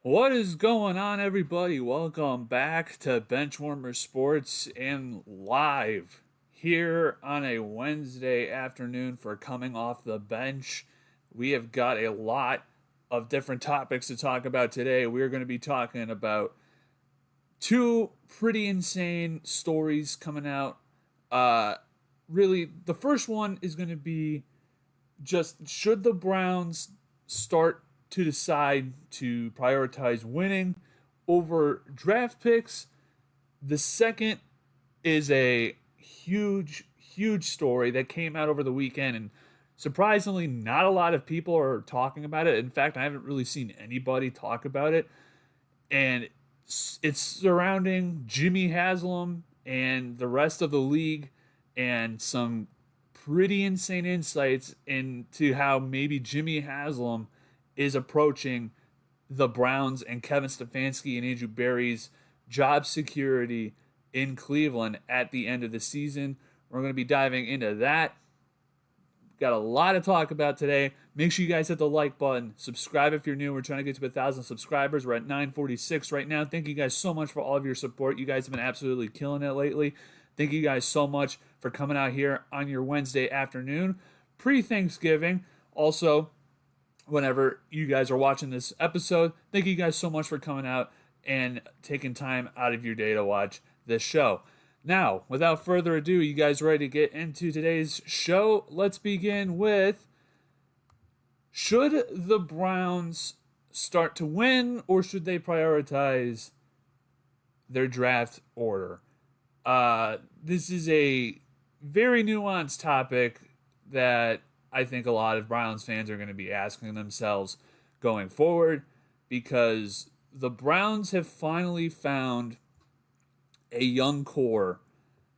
What is going on, everybody? Welcome back to Benchwarmer Sports and live here on a Wednesday afternoon for coming off the bench. We have got a lot of different topics to talk about today. We're going to be talking about two pretty insane stories coming out. Uh, really, the first one is going to be just should the Browns start to decide to prioritize winning over draft picks? The second is a huge story that came out over the weekend, and surprisingly, not a lot of people are talking about it. In fact, I haven't really seen anybody talk about it, and it's surrounding Jimmy Haslam and the rest of the league, and some pretty insane insights into how maybe Jimmy Haslam is approaching the Browns and Kevin Stefanski and Andrew Berry's job security in Cleveland at the end of the season. We're going to be diving into that. Got a lot to talk about today. Make sure you guys hit the like button. Subscribe if you're new. We're trying to get to 1,000 subscribers. We're at 946 right now. Thank you guys so much for all of your support. You guys have been absolutely killing it lately. Thank you guys so much for coming out here on your Wednesday afternoon, pre-Thanksgiving. Also, whenever you guys are watching this episode, thank you guys so much for coming out and taking time out of your day to watch this show. Now, without further ado, you guys ready to get into today's show? Let's begin with, should the Browns start to win or should they prioritize their draft order? This is a very nuanced topic that I think a lot of Browns fans are going to be asking themselves going forward, because the Browns have finally found a young core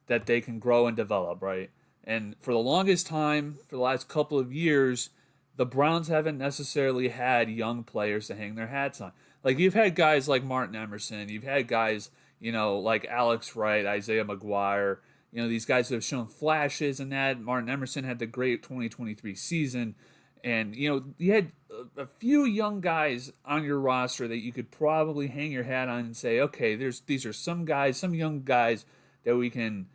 that they can grow and develop, right? And for the longest time, for the last couple of years, the Browns haven't necessarily had young players to hang their hats on. Like, you've had guys like Martin Emerson, you've had guys, like Alex Wright, Isaiah McGuire, these guys who have shown flashes in that. Martin Emerson had the great 2023 season. And, you had a few young guys on your roster that you could probably hang your hat on and say, okay, these are some guys, some young guys that we can,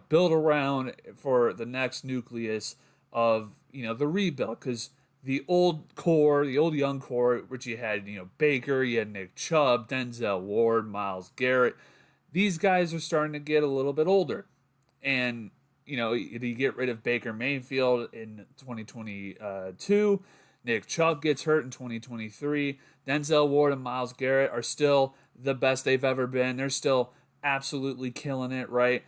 build around for the next nucleus of, the rebuild. Because the old young core, which you had, Baker, you had Nick Chubb, Denzel Ward, Myles Garrett, these guys are starting to get a little bit older. And, you get rid of Baker Mayfield in 2022. Nick Chubb gets hurt in 2023. Denzel Ward and Myles Garrett are still the best they've ever been. They're still absolutely killing it, right?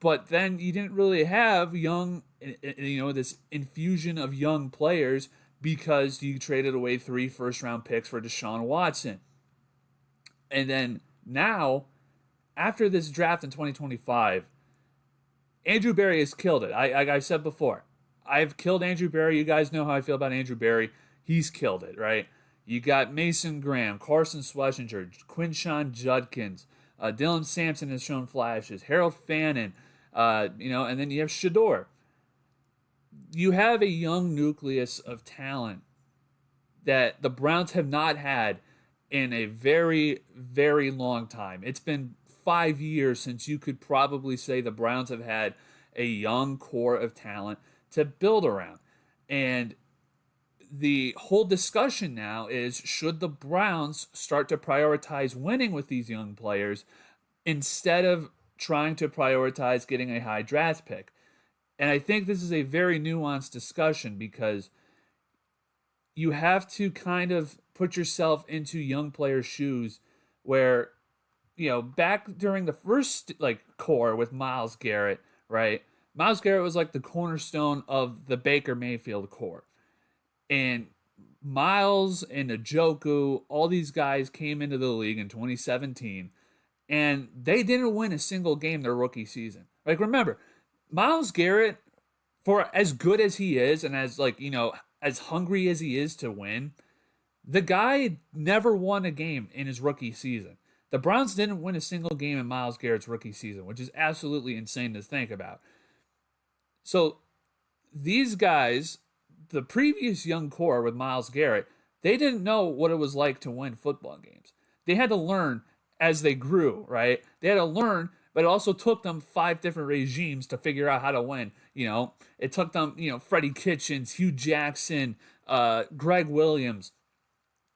But then you didn't really have this infusion of young players because you traded away 3 first-round picks for Deshaun Watson. And then now, after this draft in 2025, Andrew Berry has killed it. I've said before, I've killed Andrew Berry. You guys know how I feel about Andrew Berry. He's killed it, right? You got Mason Graham, Carson Schlesinger, Quinshawn Judkins, Dylan Sampson has shown flashes, Harold Fannin, and then you have Shedeur. You have a young nucleus of talent that the Browns have not had in a very, very long time. It's been 5 years since you could probably say the Browns have had a young core of talent to build around. And the whole discussion now is, should the Browns start to prioritize winning with these young players instead of trying to prioritize getting a high draft pick? And I think this is a very nuanced discussion, because you have to kind of put yourself into young players' shoes where, back during the first core with Myles Garrett, right? Myles Garrett was like the cornerstone of the Baker Mayfield core. And Myles and Njoku, all these guys came into the league in 2017, and they didn't win a single game their rookie season. Like, remember, Myles Garrett, for as good as he is and as as hungry as he is to win, the guy never won a game in his rookie season. The Browns didn't win a single game in Myles Garrett's rookie season, which is absolutely insane to think about. So these guys, the previous young core with Myles Garrett, They didn't know what it was like to win football games. They had to learn as they grew, right? They had to learn, but it also took them 5 different regimes to figure out how to win. It took them, Freddie Kitchens, Hugh Jackson, Greg Williams,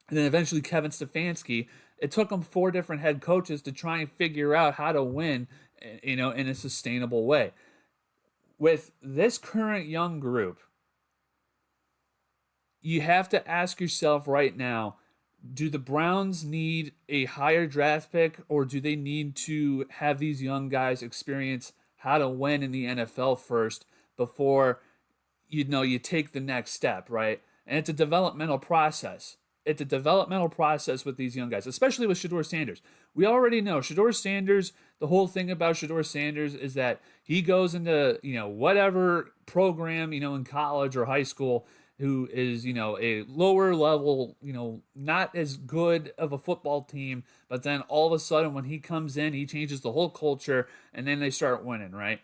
and then eventually Kevin Stefanski. It took them 4 different head coaches to try and figure out how to win, in a sustainable way. With this current young group, you have to ask yourself right now, do the Browns need a higher draft pick, or do they need to have these young guys experience how to win in the NFL first before you take the next step, right? And it's a developmental process. It's a developmental process with these young guys, especially with Shedeur Sanders. We already know Shedeur Sanders, the whole thing about Shedeur Sanders is that he goes into, whatever program, in college or high school, who is, a lower level, not as good of a football team, but then all of a sudden when he comes in, he changes the whole culture, and then they start winning, right?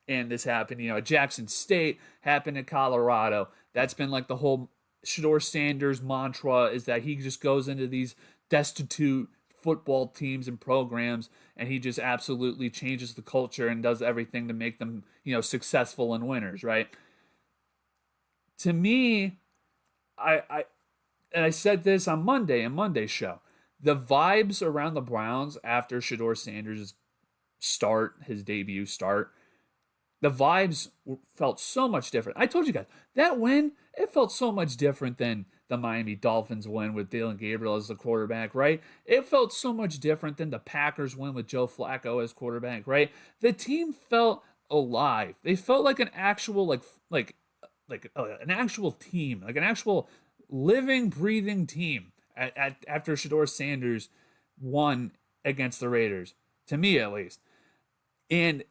And this happened, at Jackson State, happened at Colorado. That's been like the whole Shedeur Sanders mantra, is that he just goes into these destitute football teams and programs, and he just absolutely changes the culture and does everything to make them, successful and winners, right? To me, I said this on Monday's show. The vibes around the Browns after Shedeur Sanders' his debut start, the vibes felt so much different. I told you guys, that win, it felt so much different than the Miami Dolphins win with Dylan Gabriel as the quarterback, right? It felt so much different than the Packers win with Joe Flacco as quarterback, right? The team felt alive. They felt like an actual an actual team, like an actual living, breathing team after Shedeur Sanders won against the Raiders, to me at least. And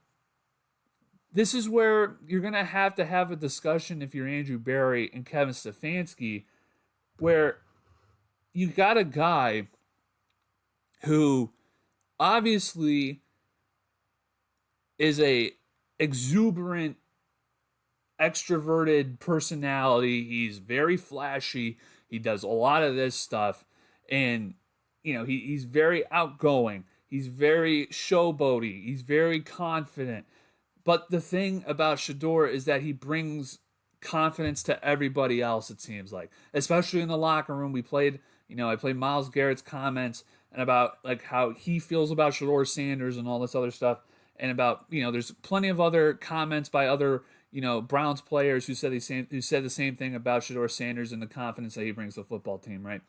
this is where you're going to have a discussion if you're Andrew Berry and Kevin Stefanski, where you got a guy who obviously is a exuberant, extroverted personality. He's very flashy. He does a lot of this stuff. And, he's very outgoing. He's very showboaty. He's very confident. But the thing about Shedeur is that he brings confidence to everybody else, it seems like. Especially in the locker room. I played Myles Garrett's comments and about like how he feels about Shedeur Sanders and all this other stuff. And about, there's plenty of other comments by other, Browns players who said the same thing about Shedeur Sanders and the confidence that he brings to the football team, right?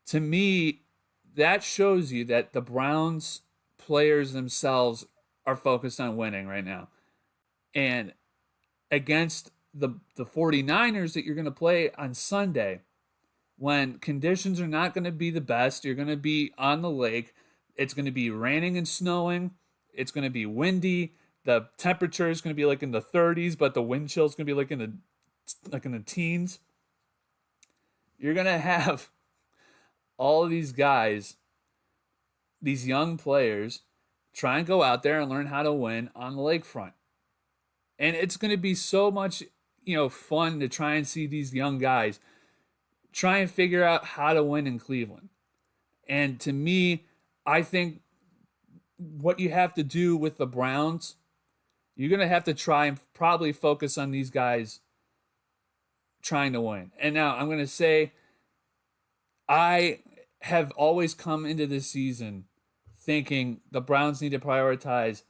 To me, that shows you that the Browns players themselves are focused on winning right now. And against the 49ers that you're going to play on Sunday, when conditions are not going to be the best, you're going to be on the lake, it's going to be raining and snowing, it's going to be windy, the temperature is going to be like in the 30s, but the wind chill is going to be like in the teens. You're going to have all of these guys, these young players, try and go out there and learn how to win on the lakefront. And it's going to be so much, fun to try and see these young guys try and figure out how to win in Cleveland. And to me, I think what you have to do with the Browns, you're going to have to try and probably focus on these guys trying to win. And now I'm going to say, I have always come into this season thinking the Browns need to prioritize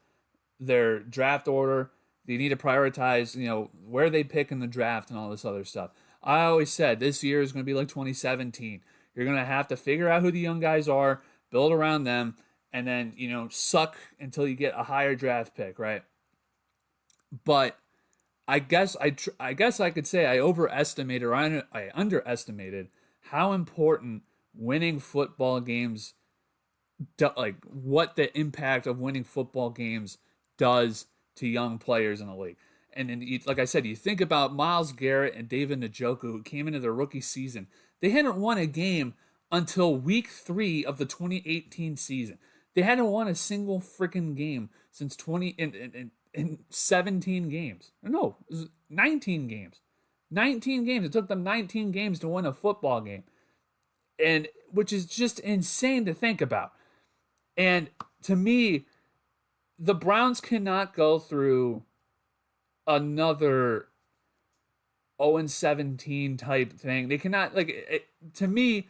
their draft order. They need to prioritize, where they pick in the draft and all this other stuff. I always said this year is going to be like 2017. You're going to have to figure out who the young guys are, build around them, and then, suck until you get a higher draft pick, right? But I guess I could say I overestimated or I underestimated how important winning football games, what the impact of winning football games does to young players in the league. And then, like I said, you think about Myles Garrett and David Njoku, who came into their rookie season. They hadn't won a game until week 3 of the 2018 season. They hadn't won a single freaking game since 17 games. No, it was 19 games. 19 games. It took them 19 games to win a football game. And which is just insane to think about. And to me, the Browns cannot go through another 0-17 type thing. They cannot, to me,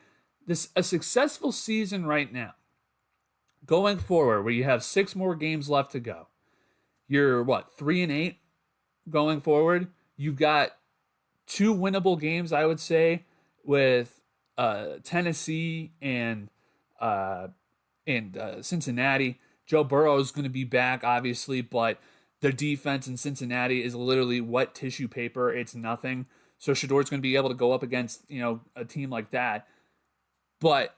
a successful season right now, going forward, where you have 6 more games left to go. You're 3-8 going forward. You've got 2 winnable games, I would say, with Tennessee and Cincinnati. Joe Burrow is going to be back, obviously, but the defense in Cincinnati is literally wet tissue paper. It's nothing. So Shedeur's going to be able to go up against, a team like that. But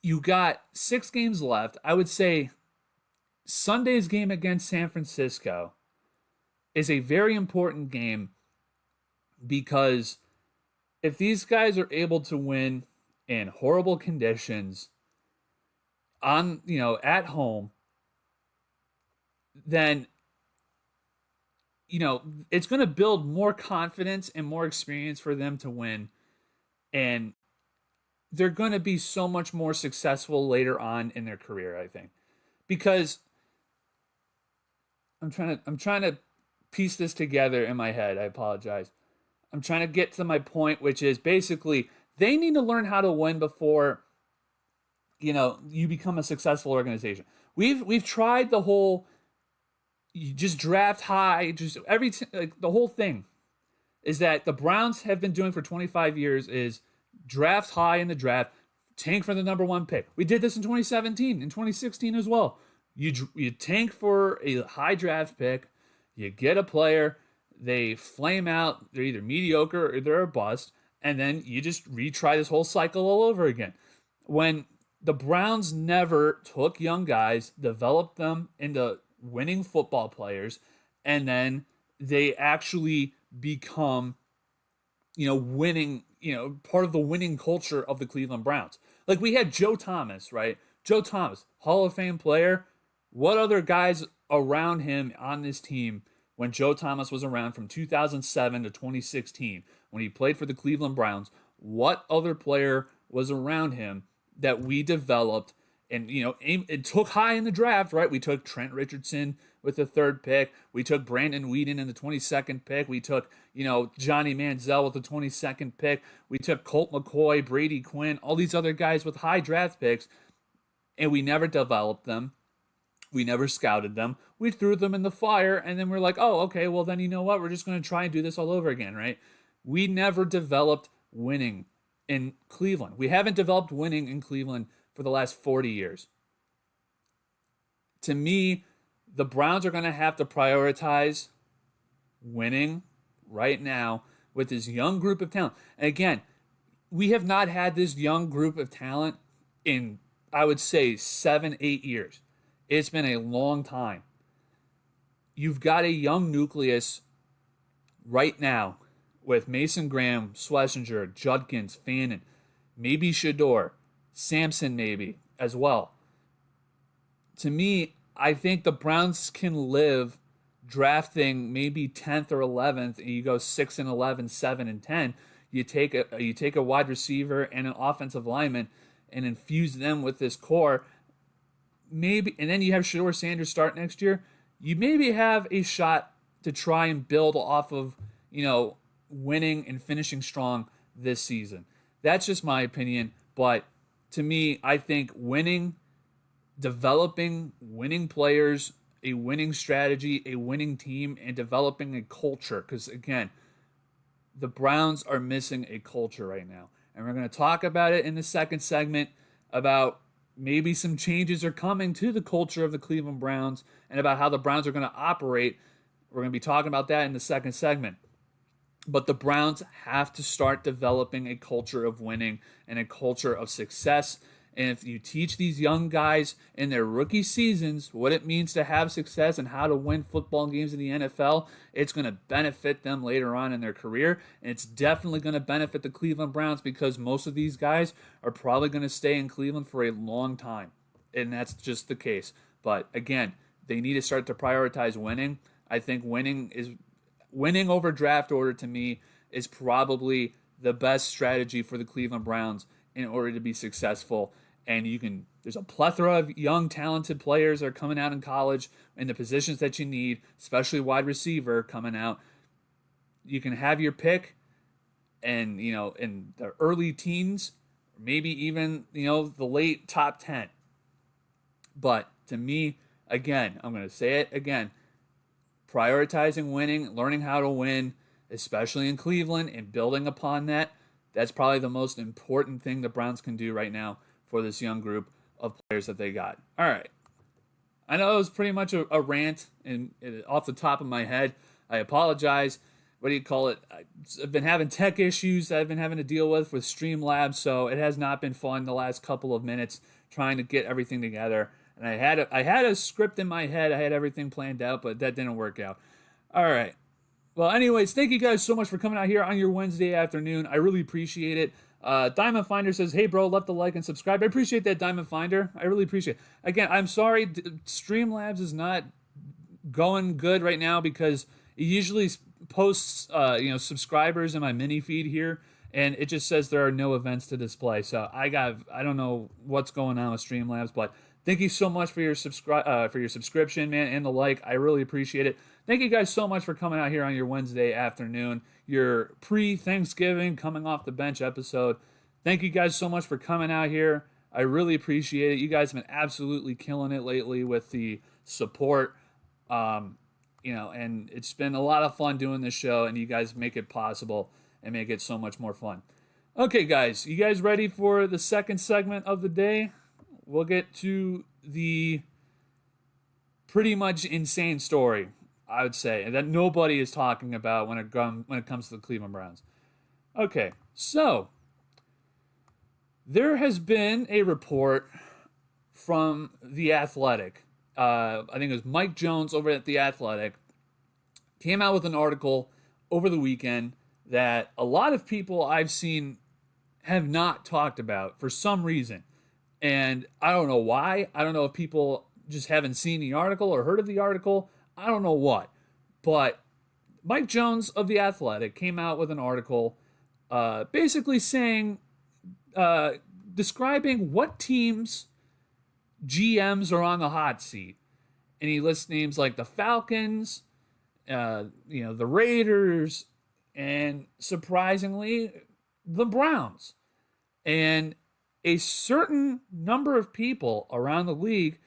you got 6 games left. I would say Sunday's game against San Francisco is a very important game, because if these guys are able to win in horrible conditions at home, then it's going to build more confidence and more experience for them to win, and they're going to be so much more successful later on in their career, I think. Because I'm trying to piece this together in my head. I apologize. I'm trying to get to my point, which is basically they need to learn how to win before you become a successful organization. We've tried the whole, you just draft high, the whole thing is that the Browns have been doing for 25 years is draft high in the draft, tank for the number 1 pick. We did this in 2017, in 2016 as well. You tank for a high draft pick, you get a player, they flame out, they're either mediocre or they're a bust, and then you just retry this whole cycle all over again. When the Browns never took young guys, developed them into winning football players, and then they actually become, winning, part of the winning culture of the Cleveland Browns. Like we had Joe Thomas, right? Joe Thomas, Hall of Fame player. What other guys around him on this team when Joe Thomas was around from 2007 to 2016, when he played for the Cleveland Browns, what other player was around him that we developed and, it took high in the draft, right? We took Trent Richardson with the 3rd pick. We took Brandon Weeden in the 22nd pick. We took, Johnny Manziel with the 22nd pick. We took Colt McCoy, Brady Quinn, all these other guys with high draft picks, and we never developed them. We never scouted them. We threw them in the fire, and then we're like, oh, okay, well then you know what? We're just going to try and do this all over again, right? We never developed winning in Cleveland. We haven't developed winning in Cleveland for the last 40 years. To me, the Browns are going to have to prioritize winning right now with this young group of talent. And again, we have not had this young group of talent in, I would say, 7-8 years. It's been a long time. You've got a young nucleus right now with Mason Graham, Schlesinger, Judkins, Fannin, maybe Shedeur, Sampson maybe as well. To me, I think the Browns can live drafting maybe 10th or 11th, and you go 6 and 11, 7 and 10. You take a wide receiver and an offensive lineman and infuse them with this core. Maybe, and then you have Shedeur Sanders start next year. You maybe have a shot to try and build off of, winning and finishing strong this season. That's just my opinion. But to me, I think winning, developing winning players, a winning strategy, a winning team, and developing a culture. Because again, the Browns are missing a culture right now. And we're going to talk about it in the second segment about maybe some changes are coming to the culture of the Cleveland Browns and about how the Browns are going to operate. We're going to be talking about that in the second segment. But the Browns have to start developing a culture of winning and a culture of success. And if you teach these young guys in their rookie seasons what it means to have success and how to win football games in the NFL, it's going to benefit them later on in their career. And it's definitely going to benefit the Cleveland Browns because most of these guys are probably going to stay in Cleveland for a long time. And that's just the case. But again, they need to start to prioritize winning. I think winning over draft order to me is probably the best strategy for the Cleveland Browns in order to be successful. And there's a plethora of young, talented players that are coming out in college in the positions that you need, especially wide receiver coming out. You can have your pick and, in the early teens, maybe even, the late top 10. But to me, again, I'm going to say it again, prioritizing winning, learning how to win, especially in Cleveland, and building upon that, that's probably the most important thing the Browns can do right now for this young group of players that they got. All right. I know it was pretty much a rant and off the top of my head. I apologize. What do you call it? I've been having tech issues that I've been having to deal with Streamlabs, so it has not been fun the last couple of minutes trying to get everything together. And I had a script in my head. I had everything planned out, but that didn't work out. All right. Well, anyways, thank you guys so much for coming out here on your Wednesday afternoon. I really appreciate it. Diamond Finder says, hey, bro, left the like and subscribe. I appreciate that, Diamond Finder. I really appreciate it. Again, I'm sorry. Streamlabs is not going good right now because it usually posts, subscribers in my mini feed here, and it just says there are no events to display. So I don't know what's going on with Streamlabs, but thank you so much for your subscription, man, and the like. I really appreciate it. Thank you guys so much for coming out here on your Wednesday afternoon, your pre-Thanksgiving coming off the bench episode. Thank you guys so much for coming out here. I really appreciate it. You guys have been absolutely killing it lately with the support, and it's been a lot of fun doing this show, and you guys make it possible and make it so much more fun. Okay, guys, you guys ready for the second segment of the day? We'll get to the pretty much insane story, I would say, that nobody is talking about when it comes to the Cleveland Browns. Okay, so there has been a report from The Athletic. I think it was Mike Jones over at The Athletic came out with an article over the weekend that a lot of people I've seen have not talked about for some reason. And I don't know why. I don't know if people just haven't seen the article or heard of the article. I don't know what. But Mike Jones of The Athletic came out with an article basically saying, describing what teams GMs are on the hot seat. And he lists names like the Falcons, the Raiders, and surprisingly, the Browns. And a certain number of people around the league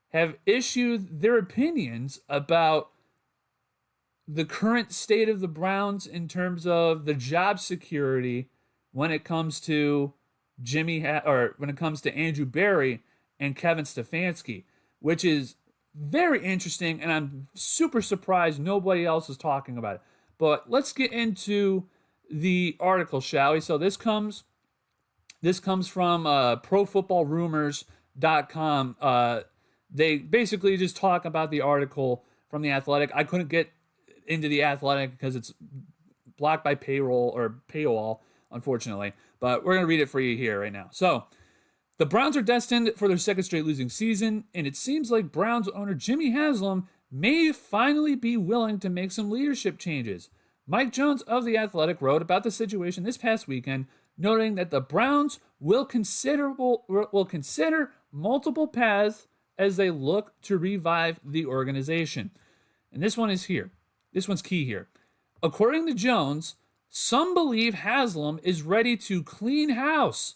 have issued their opinions about the current state of the Browns in terms of the job security when it comes to when it comes to Andrew Berry and Kevin Stefanski, which is very interesting, and I'm super surprised nobody else is talking about it. But let's get into the article, shall we? So this comes from ProFootballRumors.com. They basically just talk about the article from The Athletic. I couldn't get into The Athletic because it's blocked by paywall, unfortunately. But we're going to read it for you here right now. So, the Browns are destined for their second straight losing season, and it seems like Browns owner Jimmy Haslam may finally be willing to make some leadership changes. Mike Jones of The Athletic wrote about the situation this past weekend, noting that the Browns will consider multiple paths as they look to revive the organization. And this one is here. This one's key here. According to Jones, some believe Haslam is ready to clean house.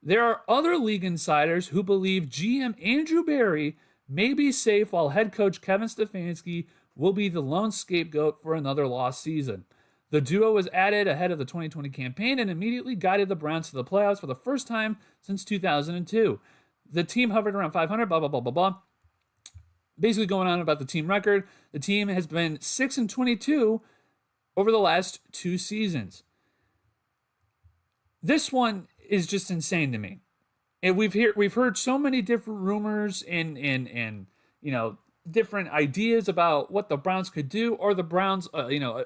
There are other league insiders who believe GM Andrew Berry may be safe while head coach Kevin Stefanski will be the lone scapegoat for another lost season. The duo was added ahead of the 2020 campaign and immediately guided the Browns to the playoffs for the first time since 2002. The team hovered around 500, blah, blah, blah, blah, blah. Basically going on about the team record. The team has been 6-22 over the last 2 seasons. This one is just insane to me. And we've heard so many different rumors and different ideas about what the Browns could do. Or the Browns,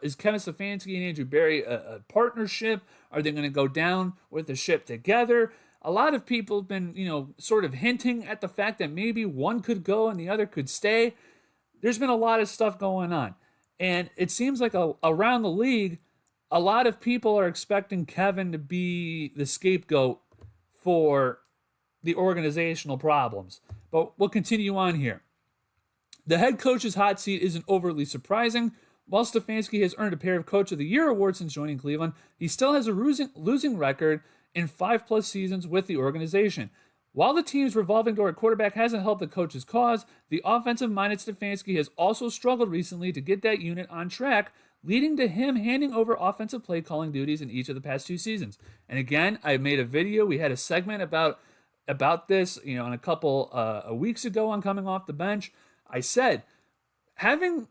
is Kevin Stefanski and Andrew Berry a partnership? Are they going to go down with the ship together? A lot of people have been, sort of hinting at the fact that maybe one could go and the other could stay. There's been a lot of stuff going on. And it seems like around the league, a lot of people are expecting Kevin to be the scapegoat for the organizational problems. But we'll continue on here. The head coach's hot seat isn't overly surprising. While Stefanski has earned a pair of Coach of the Year awards since joining Cleveland, he still has a losing record in 5+ seasons with the organization. While the team's revolving door at quarterback hasn't helped the coach's cause, the offensive-minded Stefanski has also struggled recently to get that unit on track, leading to him handing over offensive play calling duties in each of the past 2 seasons. And again, I made a video. We had a segment about this, on a couple weeks ago on Coming Off the Bench. I said, having,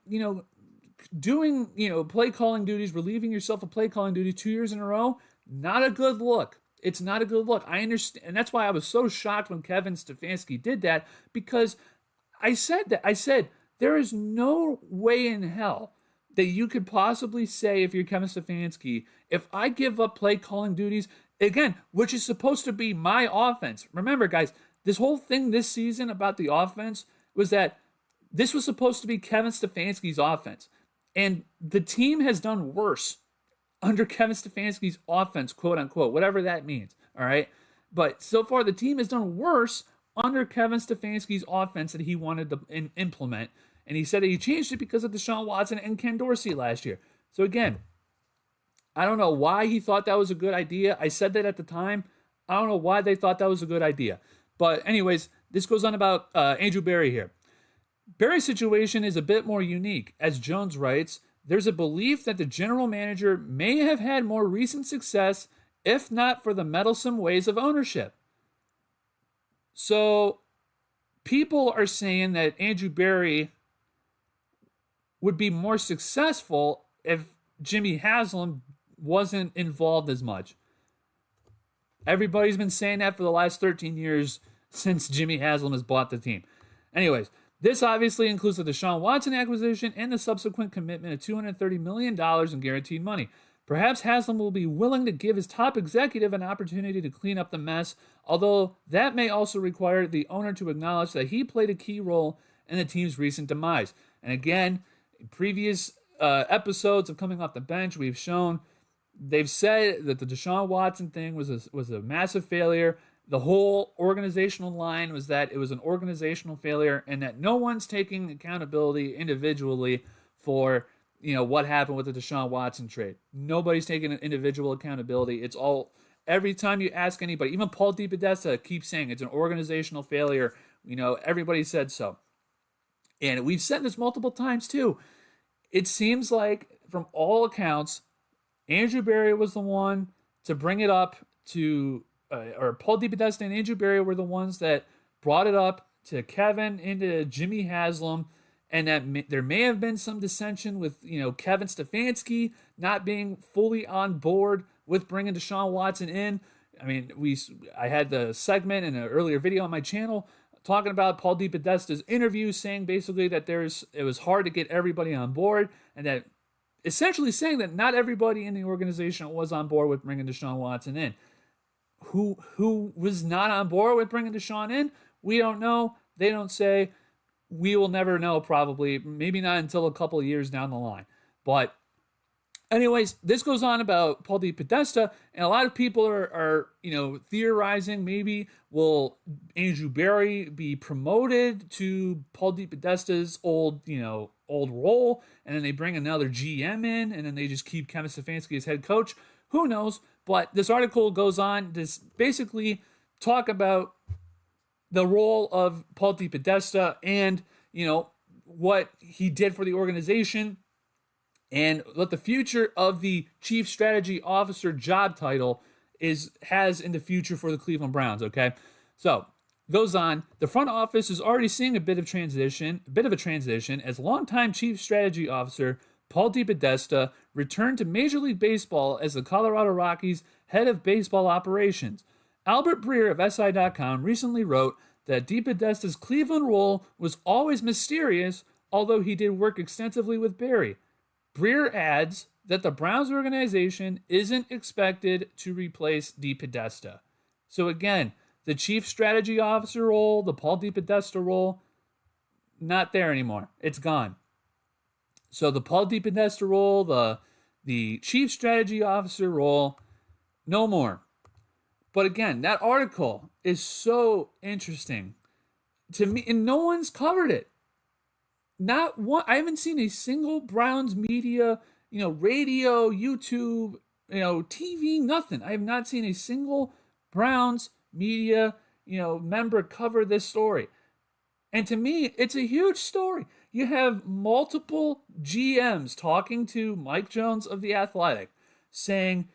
doing, play calling duties, relieving yourself of play calling duties 2 years in a row, not a good look. It's not a good look. I understand, and that's why I was so shocked when Kevin Stefanski did that, because I said there is no way in hell that you could possibly say, if you're Kevin Stefanski, if I give up play calling duties, again, which is supposed to be my offense. Remember, guys, this whole thing this season about the offense was that this was supposed to be Kevin Stefanski's offense. And the team has done worse under Kevin Stefanski's offense, quote unquote, whatever that means, all right? But so far, the team has done worse under Kevin Stefanski's offense that he wanted to implement. And he said that he changed it because of Deshaun Watson and Ken Dorsey last year. So again, I don't know why he thought that was a good idea. I said that at the time. I don't know why they thought that was a good idea. But anyways, this goes on about Andrew Berry here. Berry's situation is a bit more unique. As Jones writes, there's a belief that the general manager may have had more recent success, if not for the meddlesome ways of ownership. So people are saying that Andrew Berry would be more successful if Jimmy Haslam wasn't involved as much. Everybody's been saying that for the last 13 years since Jimmy Haslam has bought the team. Anyways, this obviously includes the Deshaun Watson acquisition and the subsequent commitment of $230 million in guaranteed money. Perhaps Haslam will be willing to give his top executive an opportunity to clean up the mess, although that may also require the owner to acknowledge that he played a key role in the team's recent demise. And again, in previous episodes of Coming Off the Bench, we've shown they've said that the Deshaun Watson thing was a massive failure. The whole organizational line was that it was an organizational failure and that no one's taking accountability individually for, what happened with the Deshaun Watson trade. Nobody's taking an individual accountability. It's all, every time you ask anybody, even Paul DePodesta keeps saying it's an organizational failure. Everybody said so. And we've said this multiple times too. It seems like, from all accounts, Andrew Berry was the one to bring it up to, or Paul DePodesta and Andrew Berry were the ones that brought it up to Kevin and to Jimmy Haslam, and that there may have been some dissension with, Kevin Stefanski not being fully on board with bringing Deshaun Watson in. I mean, I had the segment in an earlier video on my channel talking about Paul DePodesta's interview, saying basically that it was hard to get everybody on board, and that essentially saying that not everybody in the organization was on board with bringing Deshaun Watson in. Who was not on board with bringing Deshaun in? We don't know. They don't say. We will never know, probably. Maybe not until a couple of years down the line. But anyways, this goes on about Paul DePodesta, and a lot of people are theorizing maybe will Andrew Berry be promoted to Paul DePodesta's old role, and then they bring another GM in, and then they just keep Kevin Stefanski as head coach. Who knows? But this article goes on to basically talk about the role of Paul DePodesta and, what he did for the organization and what the future of the chief strategy officer job title has in the future for the Cleveland Browns, okay? So, goes on, the front office is already seeing a bit of a transition as longtime chief strategy officer Paul DePodesta returned to Major League Baseball as the Colorado Rockies head of baseball operations. Albert Breer of SI.com recently wrote that DePodesta's Cleveland role was always mysterious, although he did work extensively with Berry. Breer adds that the Browns organization isn't expected to replace DePodesta. So again, the chief strategy officer role, the Paul DePodesta role, not there anymore. It's gone. So the Paul DePodesta role, the the chief strategy officer role, no more. But again, that article is so interesting to me, and no one's covered it. Not one. I haven't seen a single Browns media, radio, YouTube, TV, nothing. I have not seen a single Browns media, member cover this story. And to me, it's a huge story. You have multiple GMs talking to Mike Jones of The Athletic, saying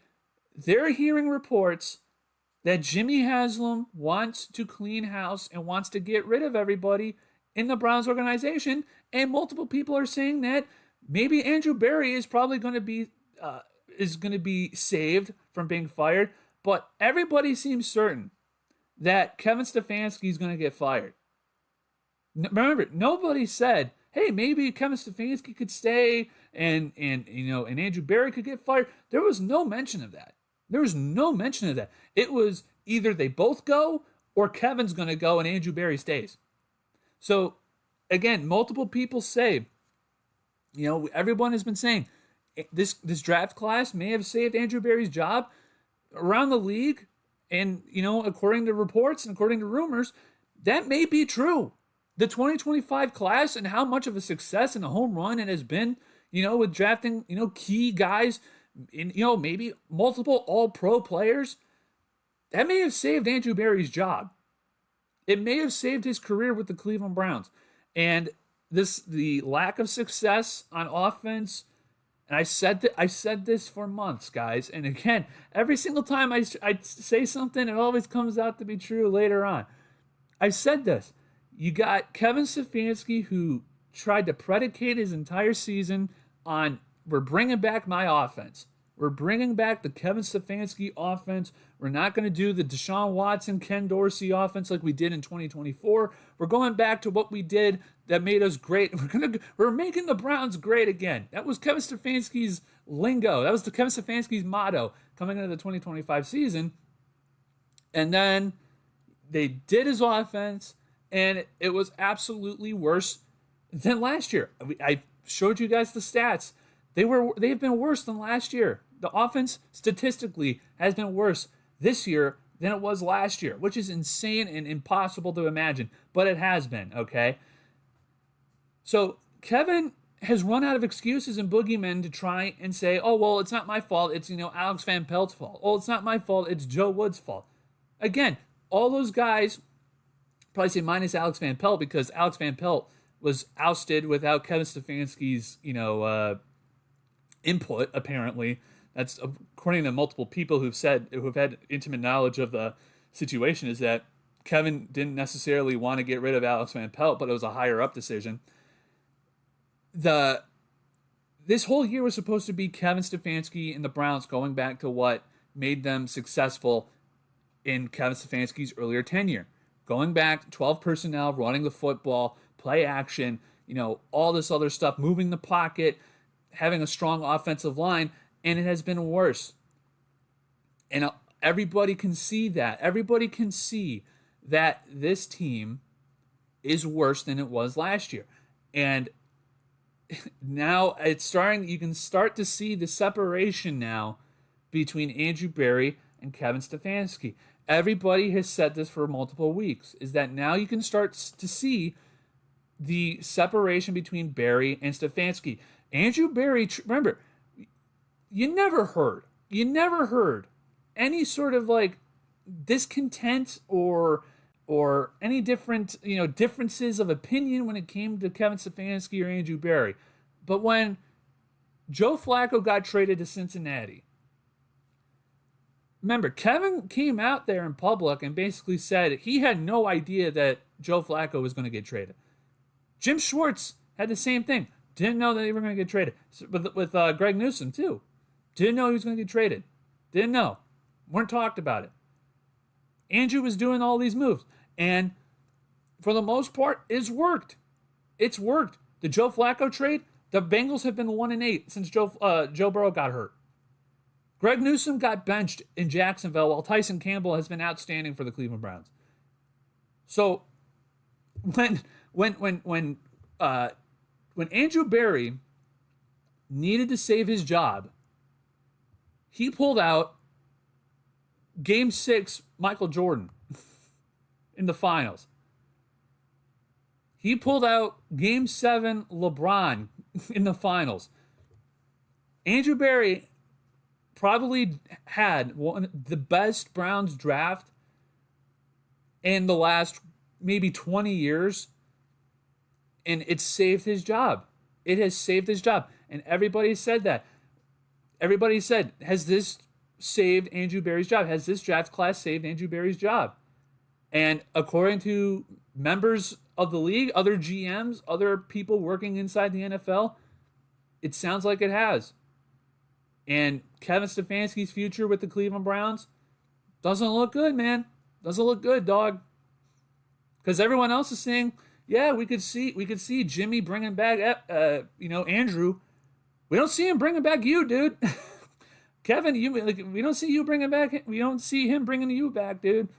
they're hearing reports that Jimmy Haslam wants to clean house and wants to get rid of everybody in the Browns organization. And multiple people are saying that maybe Andrew Berry is probably going to be saved from being fired. But everybody seems certain that Kevin Stefanski is going to get fired. Remember, nobody said, hey, maybe Kevin Stefanski could stay and Andrew Berry could get fired. There was no mention of that. It was either they both go or Kevin's going to go and Andrew Berry stays. So, again, multiple people say, everyone has been saying this draft class may have saved Andrew Berry's job around the league. And, according to reports and according to rumors, that may be true. The 2025 class and how much of a success and a home run it has been, with drafting, key guys, in, maybe multiple all-pro players, that may have saved Andrew Berry's job. It may have saved his career with the Cleveland Browns. And the lack of success on offense, and I said this for months, guys. And again, every single time I say something, it always comes out to be true later on. I said this. You got Kevin Stefanski, who tried to predicate his entire season on, we're bringing back my offense. We're bringing back the Kevin Stefanski offense. We're not going to do the Deshaun Watson, Ken Dorsey offense like we did in 2024. We're going back to what we did that made us great. We're making the Browns great again. That was Kevin Stefanski's lingo. That was the Kevin Stefanski's motto coming into the 2025 season. And then they did his offense, and it was absolutely worse than last year. I showed you guys the stats. They've been worse than last year. The offense statistically has been worse this year than it was last year, which is insane and impossible to imagine, but it has been, okay? So Kevin has run out of excuses and boogeymen to try and say, oh, well, it's not my fault. It's, Alex Van Pelt's fault. Oh, it's not my fault. It's Joe Wood's fault. Again, all those guys, probably say minus Alex Van Pelt, because Alex Van Pelt was ousted without Kevin Stefanski's, input, apparently. That's according to multiple people who've had intimate knowledge of the situation, is that Kevin didn't necessarily want to get rid of Alex Van Pelt, but it was a higher up decision. This whole year was supposed to be Kevin Stefanski and the Browns going back to what made them successful in Kevin Stefanski's earlier tenure. Going back, 12 personnel, running the football, play action, all this other stuff, moving the pocket, having a strong offensive line, and it has been worse. And everybody can see that. Everybody can see that this team is worse than it was last year. And now you can start to see the separation now between Andrew Berry and Kevin Stefanski. Everybody has said this for multiple weeks, is that now you can start to see the separation between Berry and Stefanski. Andrew Berry, remember, you never heard any sort of discontent or any different, differences of opinion when it came to Kevin Stefanski or Andrew Berry. But when Joe Flacco got traded to Cincinnati, remember, Kevin came out there in public and basically said he had no idea that Joe Flacco was going to get traded. Jim Schwartz had the same thing. Didn't know that they were going to get traded. With Greg Newsome, too. Didn't know he was going to get traded. Didn't know. Weren't talked about it. Andrew was doing all these moves. And for the most part, it's worked. It's worked. The Joe Flacco trade, the Bengals have been 1-8 since Joe Burrow got hurt. Greg Newsome got benched in Jacksonville while Tyson Campbell has been outstanding for the Cleveland Browns. So when Andrew Berry needed to save his job He pulled out Game 6 Michael Jordan in the finals. He pulled out Game 7 LeBron in the finals. Andrew Berry probably had the best Browns draft in the last maybe 20 years, and it saved his job. It has saved his job. And everybody said that. Everybody said, has this saved Andrew Berry's job? Has this draft class saved Andrew Berry's job? And according to members of the league, other GMs, other people working inside the NFL, it sounds like it has. And Kevin Stefanski's future with the Cleveland Browns doesn't look good, man. Doesn't look good, dog. Because everyone else is saying, yeah, we could see Jimmy bringing back, Andrew. We don't see him bringing back you, dude. Kevin, we don't see you bringing back. We don't see him bringing you back, dude.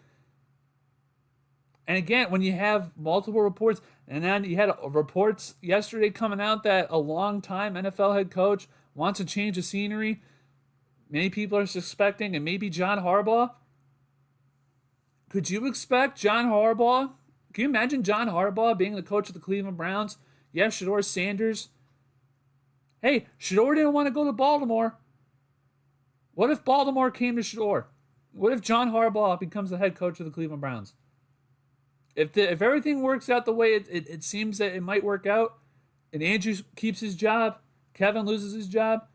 And again, when you have multiple reports, and then you had reports yesterday coming out that a long-time NFL head coach wants to change the scenery. Many people are suspecting, and maybe John Harbaugh. Could you expect John Harbaugh? Can you imagine John Harbaugh being the coach of the Cleveland Browns? You have Shedeur Sanders. Hey, Shedeur didn't want to go to Baltimore. What if Baltimore came to Shedeur? What if John Harbaugh becomes the head coach of the Cleveland Browns? If everything works out the way it seems that it might work out, and Andrew keeps his job, Kevin loses his job,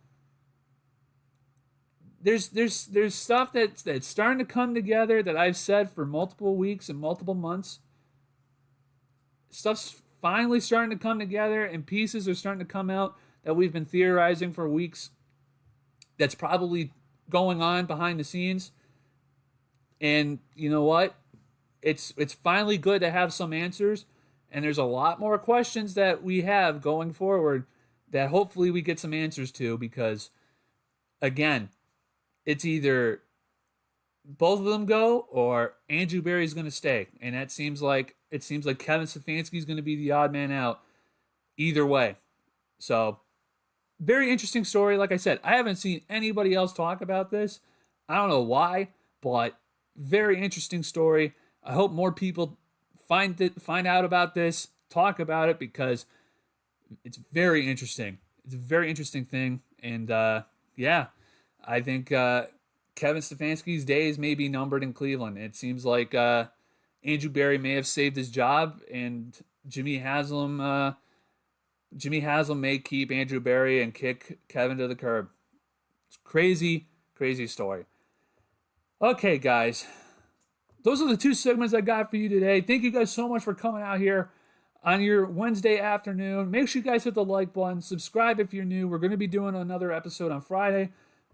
there's stuff that's starting to come together that I've said for multiple weeks and multiple months. Stuff's finally starting to come together, and pieces are starting to come out that we've been theorizing for weeks. That's probably going on behind the scenes. And you know what? It's finally good to have some answers, and there's a lot more questions that we have going forward that hopefully we get some answers to, because again, it's either both of them go or Andrew Berry's going to stay, and it seems like Kevin Stefanski's going to be the odd man out either way. So, very interesting story. Like I said, I haven't seen anybody else talk about this. I don't know why, but very interesting story. I hope more people find out about this, talk about it, because it's very interesting. It's a very interesting thing. And I think Kevin Stefanski's days may be numbered in Cleveland. It seems like Andrew Berry may have saved his job, and Jimmy Haslam may keep Andrew Berry and kick Kevin to the curb. It's crazy, crazy story. Okay, guys. Those are the two segments I got for you today. Thank you guys so much for coming out here on your Wednesday afternoon. Make sure you guys hit the like button. Subscribe if you're new. We're going to be doing another episode on Friday.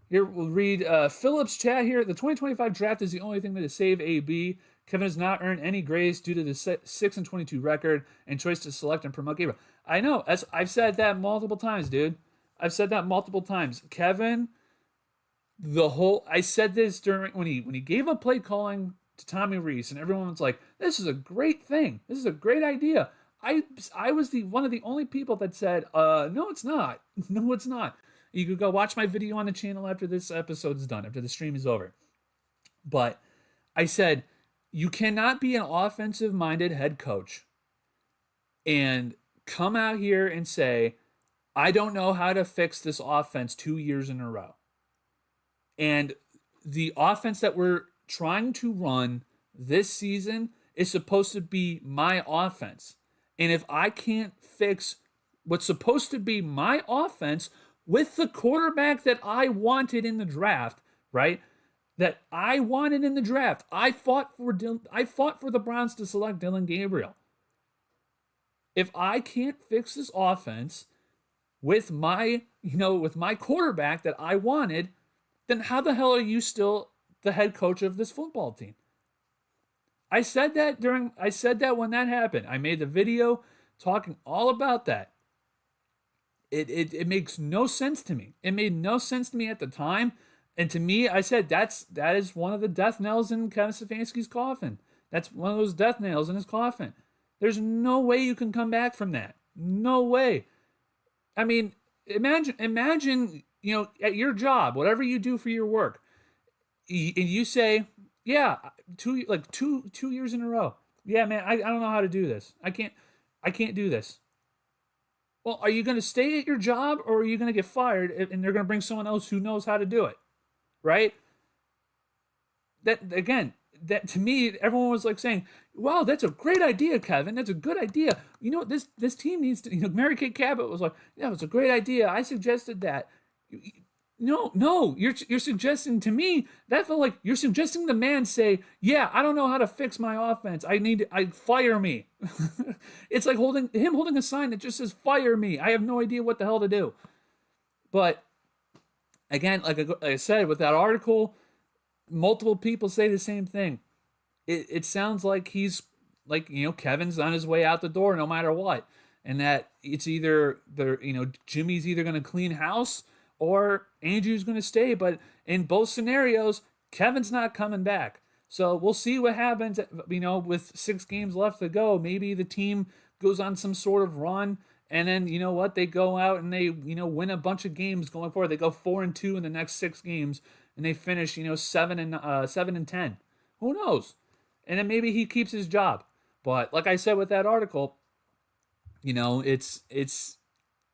Here, we'll read Phillips' chat here. The 2025 draft is the only thing that has saved AB. Kevin has not earned any grades due to the 6-22 record and choice to select and promote Gabriel. I know. I've said that multiple times, dude. I've said that multiple times. Kevin, I said this during when he gave up play calling to Tommy Rees, and everyone was like, "This is a great thing. This is a great idea." I was one of the only people that said, "No, it's not. No, it's not." You could go watch my video on the channel after this episode is done, after the stream is over. But I said, you cannot be an offensive-minded head coach and come out here and say, I don't know how to fix this offense 2 years in a row. And the offense that we're trying to run this season is supposed to be my offense. And if I can't fix what's supposed to be my offense with the quarterback that I wanted in the draft, right? That I wanted in the draft. I fought for the Browns to select Dillon Gabriel. If I can't fix this offense with my quarterback that I wanted, then how the hell are you still the head coach of this football team? I said that when that happened. I made the video talking all about that. It makes no sense to me. It made no sense to me at the time. And to me, I said that is one of the death nails in Kevin Stefanski's coffin. That's one of those death nails in his coffin. There's no way you can come back from that. No way. I mean, imagine at your job, whatever you do for your work, and you say, yeah, two years in a row. Yeah, man, I don't know how to do this. I can't do this. Well, are you going to stay at your job or are you going to get fired and they're going to bring someone else who knows how to do it? Right? That again, that to me, everyone was like saying, "Wow, that's a great idea, Kevin. That's a good idea. This team needs to." Mary Kay Cabot was like, "Yeah, it's a great idea. I suggested that." No, you're suggesting to me that felt like you're suggesting the man say, "Yeah, I don't know how to fix my offense. I fire me." It's like holding a sign that just says "fire me." I have no idea what the hell to do. But again, like I said with that article, multiple people say the same thing. It sounds like he's like, Kevin's on his way out the door no matter what, and that it's either Jimmy's either going to clean house or Andrew's going to stay. But in both scenarios, Kevin's not coming back. So we'll see what happens. With 6 games left to go, maybe the team goes on some sort of run. And then they go out and they win a bunch of games going forward. They go 4-2 in the next 6 games, and they finish 7-10. Who knows? And then maybe he keeps his job. But like I said with that article, it's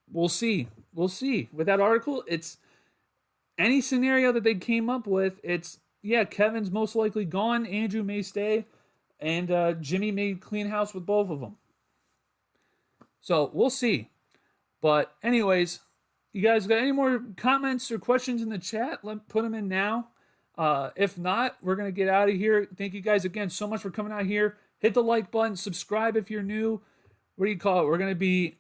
we'll see. We'll see. With that article, it's any scenario that they came up with. It's Kevin's most likely gone. Andrew may stay, and Jimmy may clean house with both of them. So we'll see. But anyways, you guys got any more comments or questions in the chat? Put them in now. If not, we're going to get out of here. Thank you guys again so much for coming out here. Hit the like button. Subscribe if you're new. What do you call it? We're going to be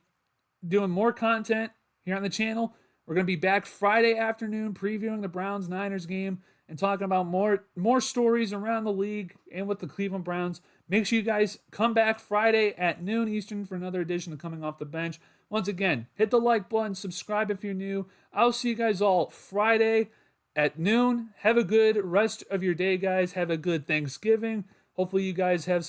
doing more content here on the channel. We're going to be back Friday afternoon previewing the Browns-Niners game and talking about more stories around the league and with the Cleveland Browns. Make sure you guys come back Friday at noon Eastern for another edition of Coming Off the Bench. Once again, hit the like button, subscribe if you're new. I'll see you guys all Friday at noon. Have a good rest of your day, guys. Have a good Thanksgiving. Hopefully you guys have